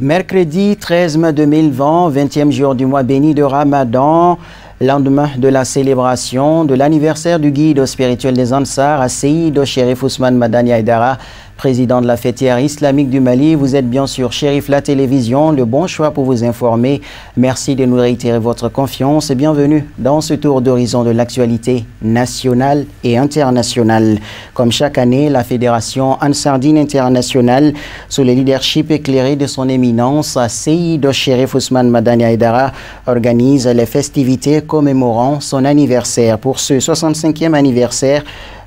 Mercredi 13 mai 2020, 20e jour du mois béni de Ramadan, lendemain de la célébration de l'anniversaire du guide spirituel des Ansar, Seyid Cherif Ousmane Madani Haïdara, président de la fêtière islamique du Mali. Vous êtes bien sûr Chérif la télévision, le bon choix pour vous informer. Merci de nous réitérer votre confiance et bienvenue dans ce tour d'horizon de l'actualité nationale et internationale. Comme chaque année, la fédération Ansardine internationale, sous le leadership éclairé de son éminence, Seyid Cherif Ousmane Madani Haïdara, organise les festivités commémorant son anniversaire. Pour ce 65e anniversaire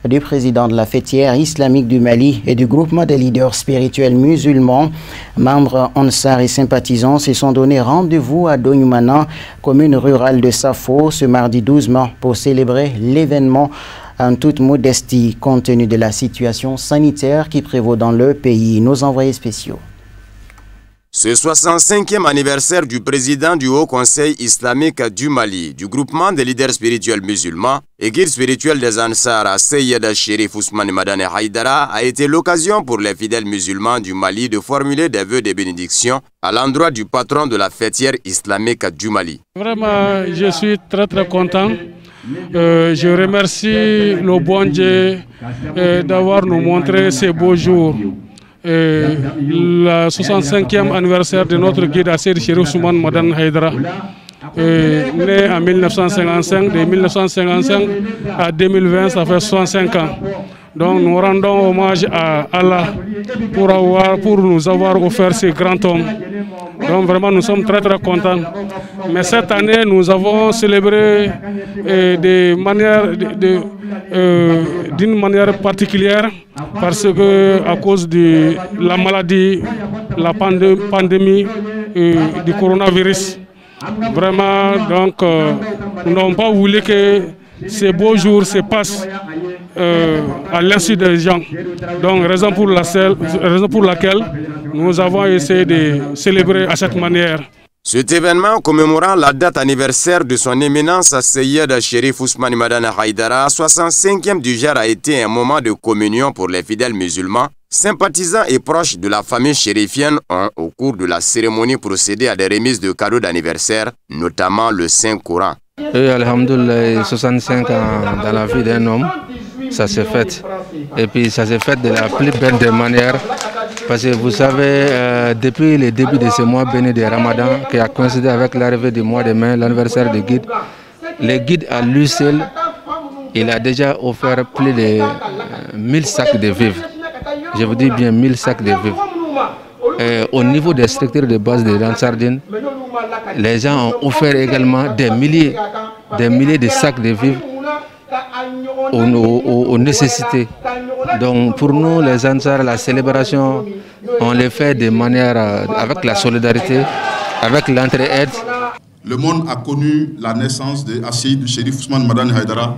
du président de la fêtière islamique du Mali et du groupement des leaders spirituels musulmans, membres Ansar et sympathisants se sont donné rendez-vous à Donyumana, commune rurale de Safo, ce mardi 12 mai pour célébrer l'événement en toute modestie compte tenu de la situation sanitaire qui prévaut dans le pays. Nos envoyés spéciaux. Ce 65e anniversaire du président du Haut Conseil islamique du Mali, du groupement des leaders spirituels musulmans et guide spirituel des Ansar, Seyid Cherif Ousmane Madani Haïdara, a été l'occasion pour les fidèles musulmans du Mali de formuler des vœux de bénédiction à l'endroit du patron de la fêtière islamique du Mali. Vraiment, je suis très content. Je remercie le bon Dieu d'avoir nous montré ces beaux jours. Le 65e anniversaire de notre guide Seyid Cherif Ousmane Madani Haïdara, né en 1955, de 1955 à 2020, ça fait 65 ans. Donc nous rendons hommage à Allah pour nous avoir offert ce grand homme. Donc vraiment nous sommes très contents. Mais cette année nous avons célébré d'une manière particulière parce que à cause de la maladie, la pandémie du coronavirus. Vraiment donc nous n'avons pas voulu que ces beaux jours se passent à l'insu des gens. Donc raison pour laquelle nous avons essayé de célébrer à cette manière. Cet événement commémorant la date anniversaire de son éminence Seyid Cherif Ousmane Madani Haïdara, 65e du genre, a été un moment de communion pour les fidèles musulmans. Sympathisants et proches de la famille chérifienne ont, au cours de la cérémonie, procédé à des remises de cadeaux d'anniversaire, notamment le Saint-Coran. Alhamdoulilah, 65 ans dans la vie d'un homme, ça s'est fait. Et puis ça s'est fait de la plus belle des manières. Parce que vous savez, depuis le début de ce mois béni de Ramadan, qui a coïncidé avec l'arrivée du mois de mai, l'anniversaire du guide, le guide à lui seul, il a déjà offert plus de 1000 sacs de vivres. Je vous dis bien 1000 sacs de vivres. Au niveau des structures de base de l'Ansardine, les gens ont offert également des milliers de sacs de vivres aux nécessités. Donc pour nous, les Ansar, la célébration, on les fait de manière avec la solidarité, avec l'entraide. Le monde a connu la naissance de Seyid Cherif Ousmane Madani Haïdara,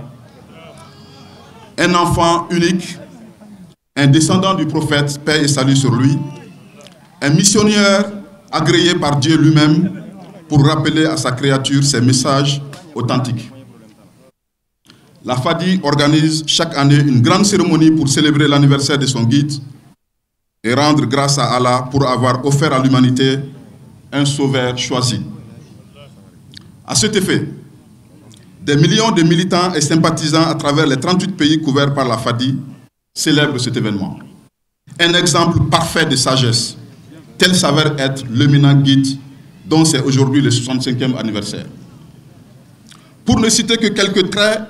un enfant unique, un descendant du prophète, paix et salut sur lui, un missionnaire agréé par Dieu lui-même pour rappeler à sa créature ses messages authentiques. La FADI organise chaque année une grande cérémonie pour célébrer l'anniversaire de son guide et rendre grâce à Allah pour avoir offert à l'humanité un sauveur choisi. À cet effet, des millions de militants et sympathisants à travers les 38 pays couverts par la FADI célèbrent cet événement. Un exemple parfait de sagesse, tel s'avère être l'éminent guide dont c'est aujourd'hui le 65e anniversaire. Pour ne citer que quelques traits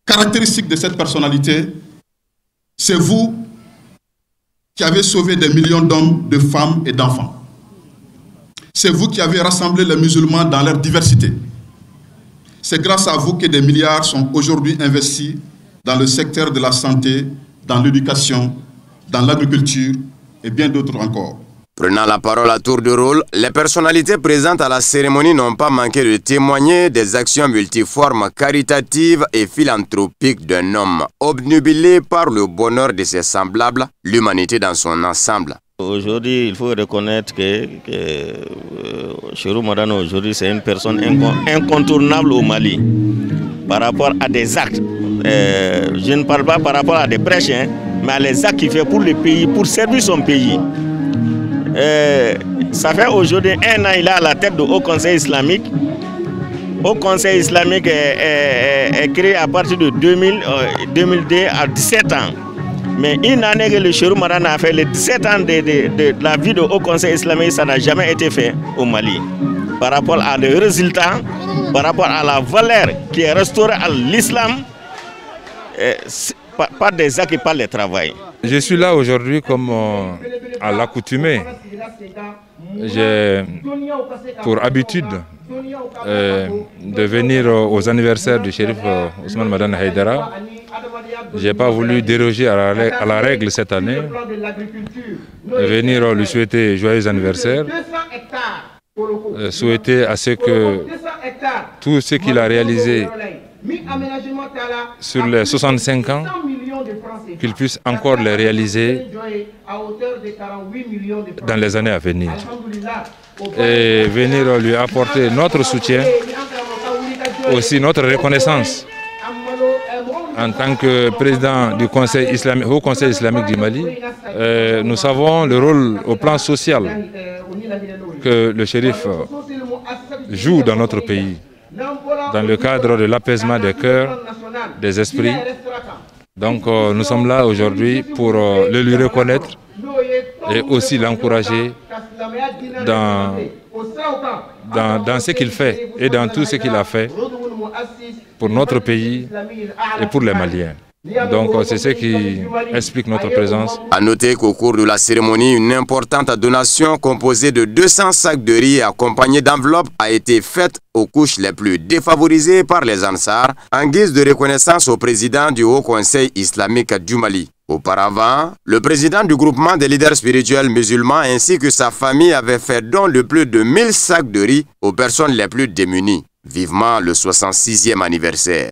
caractéristiques de cette personnalité, c'est vous qui avez sauvé des millions d'hommes, de femmes et d'enfants. C'est vous qui avez rassemblé les musulmans dans leur diversité. C'est grâce à vous que des milliards sont aujourd'hui investis dans le secteur de la santé, dans l'éducation, dans l'agriculture et bien d'autres encore. Prenant la parole à tour de rôle, les personnalités présentes à la cérémonie n'ont pas manqué de témoigner des actions multiformes, caritatives et philanthropiques d'un homme obnubilé par le bonheur de ses semblables, l'humanité dans son ensemble. Aujourd'hui, il faut reconnaître que Cherif Madani aujourd'hui c'est une personne incontournable au Mali par rapport à des actes. Je ne parle pas par rapport à des prêches, mais à les actes qu'il fait pour le pays, pour servir son pays. Ça fait aujourd'hui 1 an, il est à la tête du Haut Conseil islamique. Haut Conseil islamique est créé à partir de 2002 à 17 ans. Mais une année que le Chérif Madane a fait, les 17 ans de la vie du Haut Conseil islamique, ça n'a jamais été fait au Mali. Par rapport à les résultats, par rapport à la valeur qui est restaurée à l'islam, pas des actes et pas le travail. Je suis là aujourd'hui comme à l'accoutumée. J'ai pour habitude de venir aux anniversaires du Chérif Ousmane Madane Haïdara. Je n'ai pas voulu déroger à la règle cette année, venir lui souhaiter joyeux anniversaire, souhaiter à ce que tout ce qu'il a réalisé sur les 65 ans, qu'il puisse encore les réaliser dans les années à venir. Et venir lui apporter notre soutien, aussi notre reconnaissance en tant que président du Haut Conseil islamique du Mali. Nous savons le rôle au plan social que le shérif joue dans notre pays, dans le cadre de l'apaisement des cœurs, des esprits. Donc nous sommes là aujourd'hui pour le lui reconnaître et aussi l'encourager dans ce qu'il fait et dans tout ce qu'il a fait pour notre pays et pour les Maliens. Donc c'est ce qui explique notre présence. A noter qu'au cours de la cérémonie, une importante donation composée de 200 sacs de riz accompagnée d'enveloppes a été faite aux couches les plus défavorisées par les Ansars en guise de reconnaissance au président du Haut Conseil islamique du Mali. Auparavant, le président du groupement des leaders spirituels musulmans ainsi que sa famille avaient fait don de plus de 1000 sacs de riz aux personnes les plus démunies. Vivement le 66e anniversaire.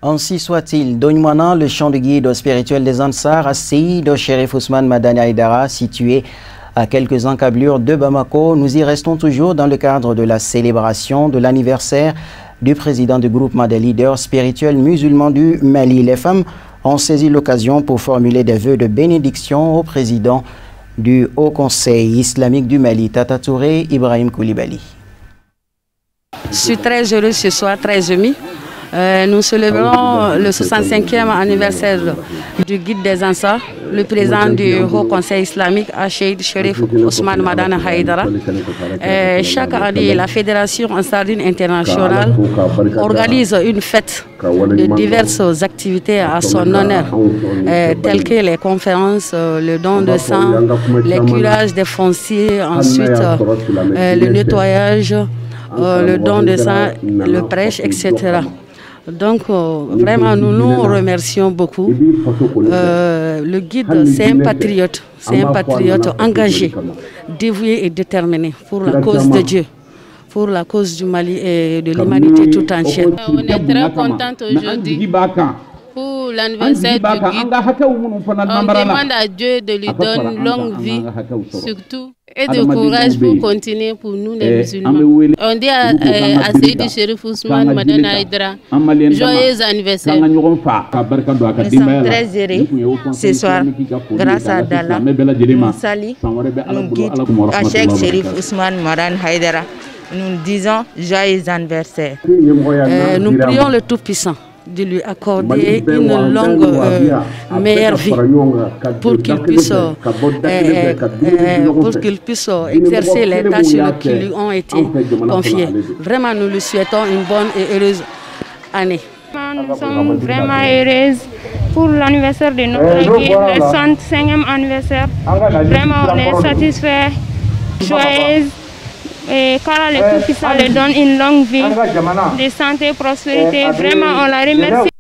Ainsi soit-il, Donyouana, le champ de guide spirituel des Ansars, à Seyyid Chérif Ousmane Madane Haïdara, situé à quelques encablures de Bamako. Nous y restons toujours dans le cadre de la célébration de l'anniversaire du président du groupement des leaders spirituels musulmans du Mali. Les femmes ont saisi l'occasion pour formuler des vœux de bénédiction au président du Haut Conseil islamique du Mali, Tata Touré Ibrahim Koulibaly. Je suis très heureuse ce soir, très émue. Nous célébrons le 65e anniversaire du guide des Ansars, le président du Haut Conseil islamique, Cheikh Chérif Ousmane Madane Haïdara. Chaque année, la Fédération Ansarine internationale organise une fête de diverses activités à son honneur, telles que les conférences, le don de sang, les curages des fonciers, ensuite le nettoyage, le don de sang, le prêche, etc. Donc vraiment nous nous remercions beaucoup. Le guide c'est un patriote engagé, dévoué et déterminé pour la cause de Dieu, pour la cause du Mali et de l'humanité tout entière. On est très contente aujourd'hui pour l'anniversaire du guide. On demande à Dieu de lui donner une longue vie surtout et de courage pour continuer pour nous les musulmans. On dit à Seyyid Chérif Ousmane Madane Haïdara, joyeux anniversaire. Nous sommes très heureux ce soir, grâce à Allah. Nous saluons nos guides, à Cheikh Chérif Ousmane Madane Haïdara. Nous disons joyeux anniversaire. Nous prions le Tout-Puissant de lui accorder une longue, meilleure vie pour qu'il puisse exercer les tâches qui lui ont été confiées. Vraiment, nous lui souhaitons une bonne et heureuse année. Nous sommes vraiment heureuses pour l'anniversaire de notre guide, le 65e anniversaire. Vraiment, on est satisfaits, joyeuses. Et car le Tout-Puissant lui donne une longue vie de santé et prospérité. Vraiment, on la remercie.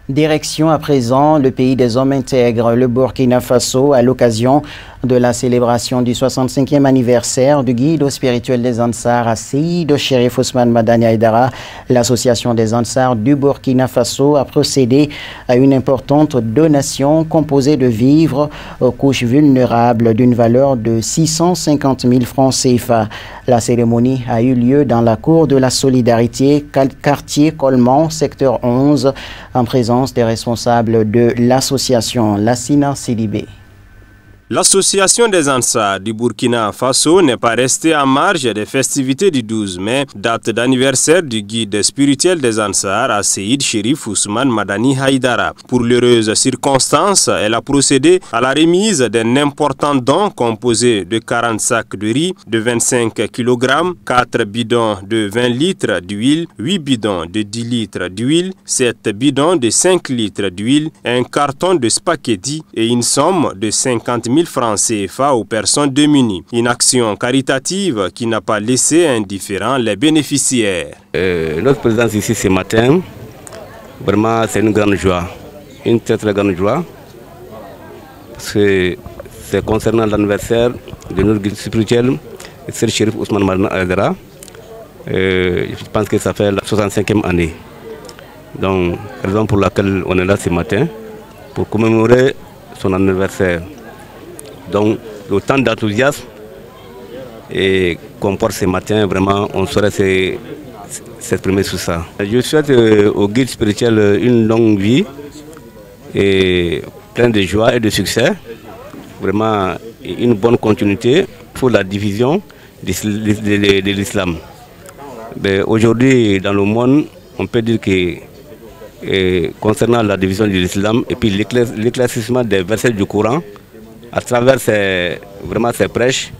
Direction à présent le pays des hommes intègres, le Burkina Faso, à l'occasion de la célébration du 65e anniversaire du guide spirituel des Ansars à Seyyid Chérif Ousmane Madane Haïdara. L'association des Ansars du Burkina Faso a procédé à une importante donation composée de vivres aux couches vulnérables d'une valeur de 650 000 francs CFA. La cérémonie a eu lieu dans la cour de la Solidarité, quartier Coleman, secteur 11, en présence des responsables de l'association Lassina Sidibé. L'association des Ansar du Burkina Faso n'est pas restée en marge des festivités du 12 mai, date d'anniversaire du guide spirituel des Ansar à Seyid Chérif Ousmane Madani Haïdara. Pour l'heureuse circonstance, elle a procédé à la remise d'un important don composé de 40 sacs de riz de 25 kg, 4 bidons de 20 litres d'huile, 8 bidons de 10 litres d'huile, 7 bidons de 5 litres d'huile, un carton de spaghettis et une somme de 50 000 francs CFA aux personnes démunies. Une action caritative qui n'a pas laissé indifférents les bénéficiaires. Notre présence ici ce matin, vraiment c'est une grande joie, une très grande joie, parce que c'est concernant l'anniversaire de notre guide spirituel, Seyid Chérif Ousmane Madani Haïdara. Je pense que ça fait la 65e année. Donc, raison pour laquelle on est là ce matin, pour commémorer son anniversaire. Donc, le temps d'enthousiasme qu'on porte ce matin, vraiment, on saurait s'exprimer sur ça. Je souhaite au guide spirituel une longue vie et pleine de joie et de succès. Vraiment, une bonne continuité pour la division de l'islam. Aujourd'hui, dans le monde, on peut dire que concernant la division de l'islam et puis l'éclaircissement des versets du Coran, à travers ces prêches,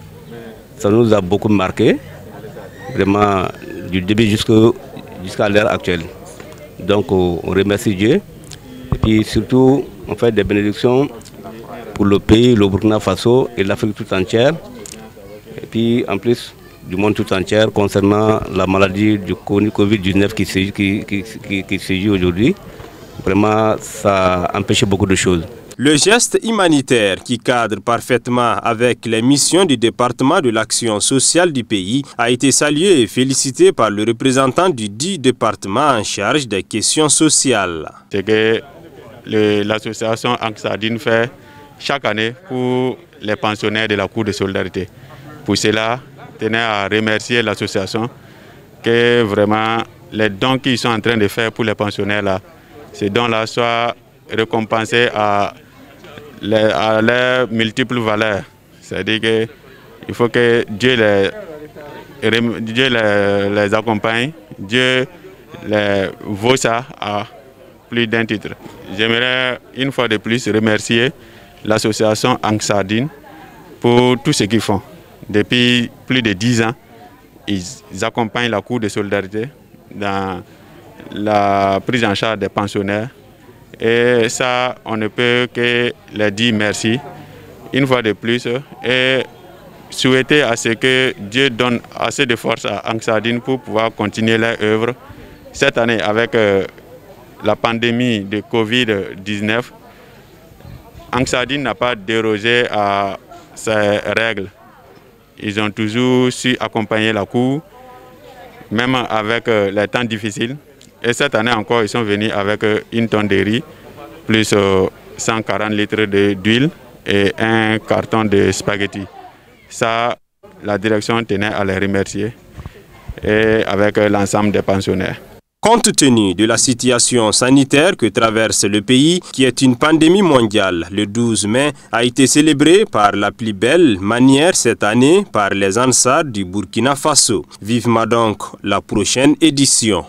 ça nous a beaucoup marqué, vraiment du début jusqu'à l'heure actuelle. Donc on remercie Dieu et puis surtout on fait des bénédictions pour le pays, le Burkina Faso et l'Afrique tout entière, et puis en plus du monde tout entier concernant la maladie du Covid-19 qui sévit aujourd'hui. Vraiment, ça a empêché beaucoup de choses. Le geste humanitaire qui cadre parfaitement avec les missions du département de l'action sociale du pays a été salué et félicité par le représentant du dit département en charge des questions sociales. C'est que l'association Anksadine fait chaque année pour les pensionnaires de la Cour de solidarité. Pour cela, je tenais à remercier l'association que vraiment les dons qu'ils sont en train de faire pour les pensionnaires là, ces dons-là soient récompensés à leurs multiples valeurs. C'est-à-dire qu'il faut que Dieu les accompagne, Dieu les vaut ça à plus d'un titre. J'aimerais une fois de plus remercier l'association Anksadine pour tout ce qu'ils font. Depuis plus de 10 ans, ils accompagnent la Cour de solidarité dans la prise en charge des pensionnaires. Et ça, on ne peut que leur dire merci une fois de plus et souhaiter à ce que Dieu donne assez de force à Anksadine pour pouvoir continuer leur œuvre. Cette année, avec la pandémie de Covid-19, Anksadine n'a pas dérogé à ses règles. Ils ont toujours su accompagner la Cour, même avec les temps difficiles. Et cette année encore, ils sont venus avec une tonne de riz, plus 140 litres d'huile et un carton de spaghettis. Ça, la direction tenait à les remercier et avec l'ensemble des pensionnaires. Compte tenu de la situation sanitaire que traverse le pays, qui est une pandémie mondiale, le 12 mai a été célébré par la plus belle manière cette année par les Ansar du Burkina Faso. Vivement donc la prochaine édition.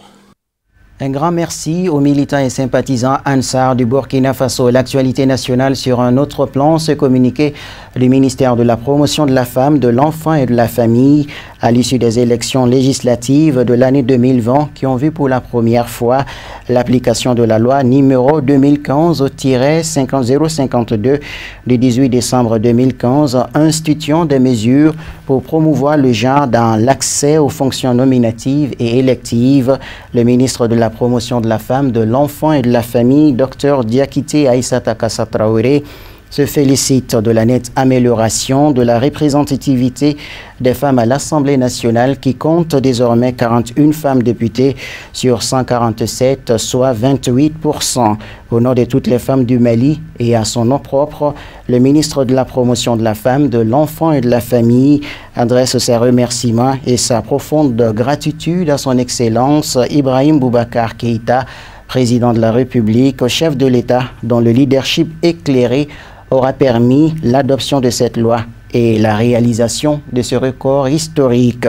Un grand merci aux militants et sympathisants Ansar du Burkina Faso. L'actualité nationale sur un autre plan, ce communiqué du ministère de la Promotion de la Femme, de l'Enfant et de la Famille à l'issue des élections législatives de l'année 2020 qui ont vu pour la première fois l'application de la loi numéro 2015-50052 du 18 décembre 2015 instituant des mesures pour promouvoir le genre dans l'accès aux fonctions nominatives et électives. Le ministre de la Promotion de la Femme, de l'Enfant et de la Famille, Dr Diakité Aïssata Kassa Traoré, se félicite de la nette amélioration de la représentativité des femmes à l'Assemblée nationale qui compte désormais 41 femmes députées sur 147, soit 28%. Au nom de toutes les femmes du Mali et à son nom propre, le ministre de la Promotion de la Femme, de l'Enfant et de la Famille adresse ses remerciements et sa profonde gratitude à son Excellence Ibrahim Boubacar Keïta, président de la République, chef de l'État, dont le leadership éclairé aura permis l'adoption de cette loi et la réalisation de ce record historique.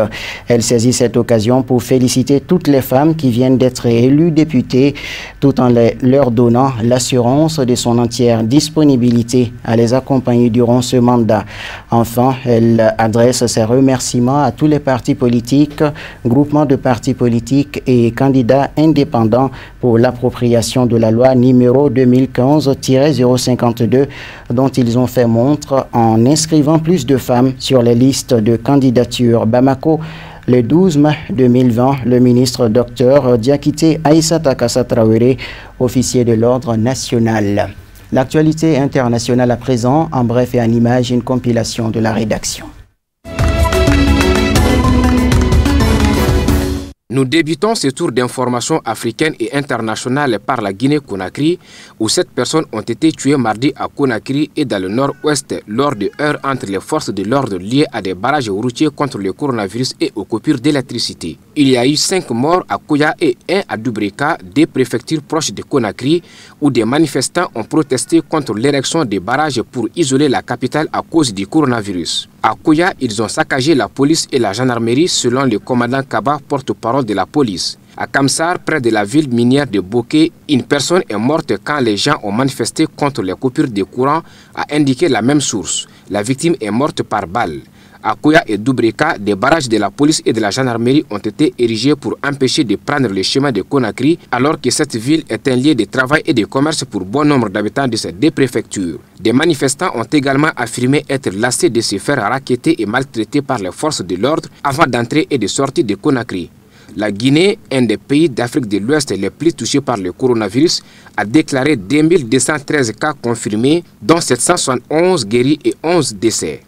Elle saisit cette occasion pour féliciter toutes les femmes qui viennent d'être élues députées, tout en leur donnant l'assurance de son entière disponibilité à les accompagner durant ce mandat. Enfin, elle adresse ses remerciements à tous les partis politiques, groupements de partis politiques et candidats indépendants pour l'appropriation de la loi numéro 2015-052 dont ils ont fait montre en inscrivant plus de femmes sur les listes de candidature. Bamako, le 12 mai 2020, le ministre Dr Diakité Aïssata Kassa Traoré, officier de l'ordre national. L'actualité internationale à présent, en bref et en image, une compilation de la rédaction. Nous débutons ce tour d'information africaine et internationale par la Guinée-Conakry, où 7 personnes ont été tuées mardi à Conakry et dans le nord-ouest lors de heurts entre les forces de l'ordre liées à des barrages routiers contre le coronavirus et aux coupures d'électricité. Il y a eu 5 morts à Koya et 1 à Dubreka, des préfectures proches de Conakry, où des manifestants ont protesté contre l'érection des barrages pour isoler la capitale à cause du coronavirus. À Koya, ils ont saccagé la police et la gendarmerie selon le commandant Kaba, porte-parole de la police. À Kamsar, près de la ville minière de Boké, une personne est morte quand les gens ont manifesté contre les coupures de courant, a indiqué la même source. La victime est morte par balle. À Koya et Dubreka, des barrages de la police et de la gendarmerie ont été érigés pour empêcher de prendre le chemin de Conakry, alors que cette ville est un lieu de travail et de commerce pour bon nombre d'habitants de ces 2 préfectures. Des manifestants ont également affirmé être lassés de se faire racketter et maltraiter par les forces de l'ordre avant d'entrer et de sortir de Conakry. La Guinée, un des pays d'Afrique de l'Ouest les plus touchés par le coronavirus, a déclaré 2213 cas confirmés, dont 771 guéris et 11 décès.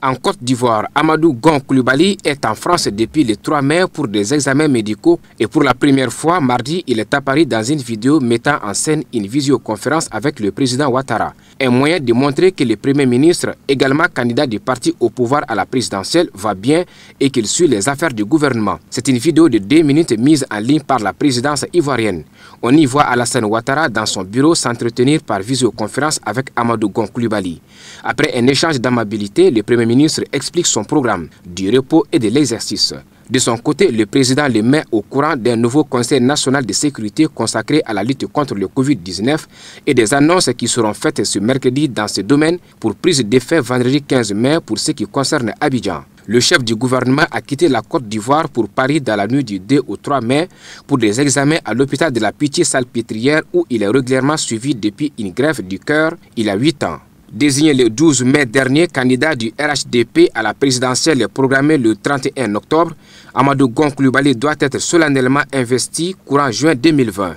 En Côte d'Ivoire, Amadou Gon Coulibaly est en France depuis le 3 mai pour des examens médicaux et pour la première fois, mardi, il est apparu dans une vidéo mettant en scène une visioconférence avec le président Ouattara. Un moyen de montrer que le Premier ministre, également candidat du parti au pouvoir à la présidentielle, va bien et qu'il suit les affaires du gouvernement. C'est une vidéo de 2 minutes mise en ligne par la présidence ivoirienne. On y voit Alassane Ouattara dans son bureau s'entretenir par visioconférence avec Amadou Gon Coulibaly. Après un échange d'amabilité, le Premier ministre explique son programme du repos et de l'exercice. De son côté, le président le met au courant d'un nouveau Conseil national de sécurité consacré à la lutte contre le Covid-19 et des annonces qui seront faites ce mercredi dans ce domaine pour prise d'effet vendredi 15 mai pour ce qui concerne Abidjan. Le chef du gouvernement a quitté la Côte d'Ivoire pour Paris dans la nuit du 2 au 3 mai pour des examens à l'hôpital de la Pitié-Salpêtrière où il est régulièrement suivi depuis une greffe du cœur il y a 8 ans. Désigné le 12 mai dernier candidat du RHDP à la présidentielle programmée le 31 octobre, Amadou Gon Coulibaly doit être solennellement investi courant juin 2020.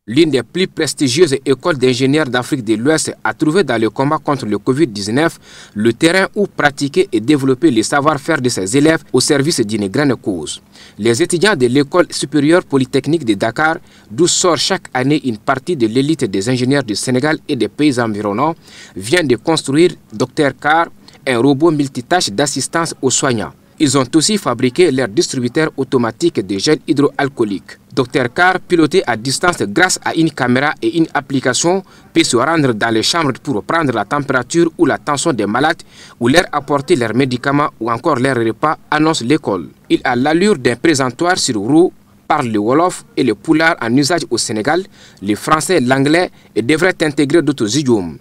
L'une des plus prestigieuses écoles d'ingénieurs d'Afrique de l'Ouest a trouvé dans le combat contre le Covid-19 le terrain où pratiquer et développer le savoir-faire de ses élèves au service d'une grande cause. Les étudiants de l'école supérieure polytechnique de Dakar, d'où sort chaque année une partie de l'élite des ingénieurs du Sénégal et des pays environnants, viennent de construire Dr Car, un robot multitâche d'assistance aux soignants. Ils ont aussi fabriqué leur distributeur automatique de gel hydroalcoolique. Dr Car, piloté à distance grâce à une caméra et une application, peut se rendre dans les chambres pour prendre la température ou la tension des malades ou leur apporter leurs médicaments ou encore leurs repas, annonce l'école. Il a l'allure d'un présentoir sur roue, parle le Wolof et le Pulaar en usage au Sénégal, le français et l'anglais et devrait intégrer d'autres idiomes.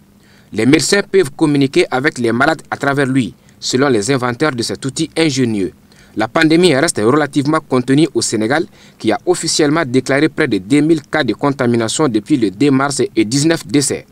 Les médecins peuvent communiquer avec les malades à travers lui, selon les inventeurs de cet outil ingénieux. La pandémie reste relativement contenue au Sénégal, qui a officiellement déclaré près de 2000 cas de contamination depuis le 2 mars et 19 décès.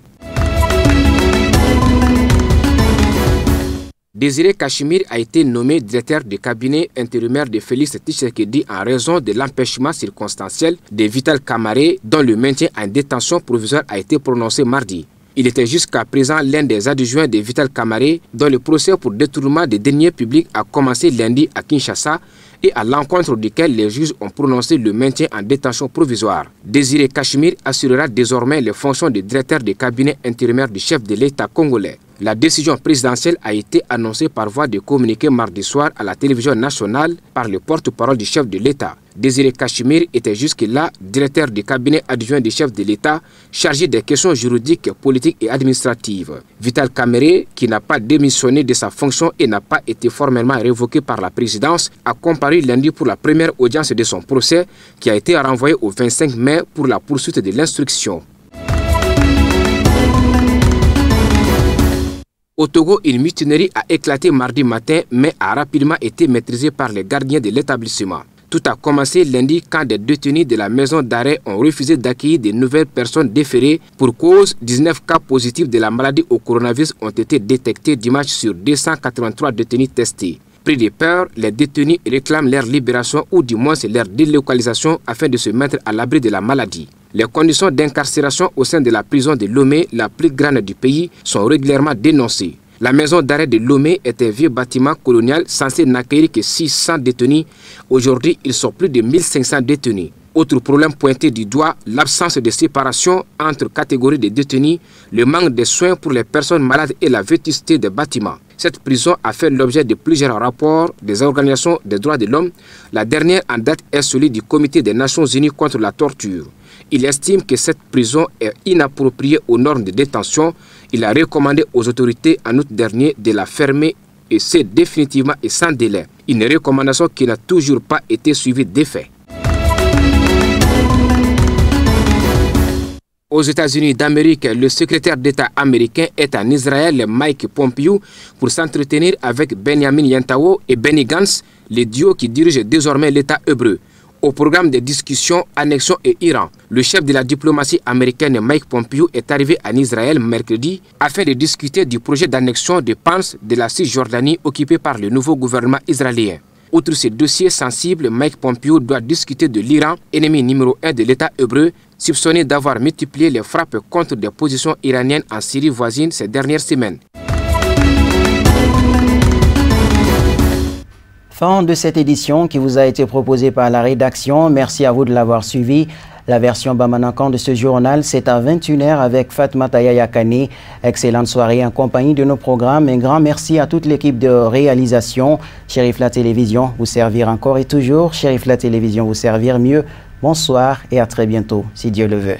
Désiré Kachimir a été nommé directeur de cabinet intérimaire de Félix Tshisekedi en raison de l'empêchement circonstanciel de Vital Kamaré, dont le maintien en détention provisoire a été prononcé mardi. Il était jusqu'à présent l'un des adjoints de Vital Kamaré, dont le procès pour détournement des deniers publics a commencé lundi à Kinshasa et à l'encontre duquel les juges ont prononcé le maintien en détention provisoire. Désiré Kachimir assurera désormais les fonctions de directeur de cabinet intérimaire du chef de l'État congolais. La décision présidentielle a été annoncée par voie de communiqué mardi soir à la télévision nationale par le porte-parole du chef de l'État. Désiré Cachemire était jusque-là directeur du cabinet adjoint du chef de l'État chargé des questions juridiques, politiques et administratives. Vital Kamerhe, qui n'a pas démissionné de sa fonction et n'a pas été formellement révoqué par la présidence, a comparu lundi pour la première audience de son procès qui a été renvoyé au 25 mai pour la poursuite de l'instruction. Au Togo, une mutinerie a éclaté mardi matin mais a rapidement été maîtrisée par les gardiens de l'établissement. Tout a commencé lundi quand des détenus de la maison d'arrêt ont refusé d'accueillir de nouvelles personnes déférées pour cause. 19 cas positifs de la maladie au coronavirus ont été détectés dimanche sur 283 détenus testés. Pris de peur, les détenus réclament leur libération ou du moins leur délocalisation afin de se mettre à l'abri de la maladie. Les conditions d'incarcération au sein de la prison de Lomé, la plus grande du pays, sont régulièrement dénoncées. La maison d'arrêt de Lomé est un vieux bâtiment colonial censé n'accueillir que 600 détenus. Aujourd'hui, ils sont plus de 1500 détenus. Autre problème pointé du doigt, l'absence de séparation entre catégories de détenus, le manque de soins pour les personnes malades et la vétusté des bâtiments. Cette prison a fait l'objet de plusieurs rapports des organisations des droits de l'homme. La dernière en date est celui du Comité des Nations Unies contre la torture. Il estime que cette prison est inappropriée aux normes de détention. Il a recommandé aux autorités en août dernier de la fermer et c'est définitivement et sans délai. Une recommandation qui n'a toujours pas été suivie d'effet. Aux États-Unis d'Amérique, le secrétaire d'État américain est en Israël, Mike Pompeo, pour s'entretenir avec Benjamin Netanyahu et Benny Gantz, les duos qui dirigent désormais l'État hébreu. Au programme des discussions, annexion et Iran, le chef de la diplomatie américaine Mike Pompeo est arrivé en Israël mercredi afin de discuter du projet d'annexion de Pans de la Cisjordanie occupée par le nouveau gouvernement israélien. Outre ces dossiers sensibles, Mike Pompeo doit discuter de l'Iran, ennemi numéro 1 de l'État hébreu, soupçonné d'avoir multiplié les frappes contre des positions iraniennes en Syrie voisine ces dernières semaines. Fin de cette édition qui vous a été proposée par la rédaction. Merci à vous de l'avoir suivi. La version Bamanakan de ce journal, c'est à 21h avec Fatmata Yakane. Excellente soirée en compagnie de nos programmes. Un grand merci à toute l'équipe de réalisation. Chérif La Télévision vous servir encore et toujours. Chérif La Télévision vous servir mieux. Bonsoir et à très bientôt, si Dieu le veut.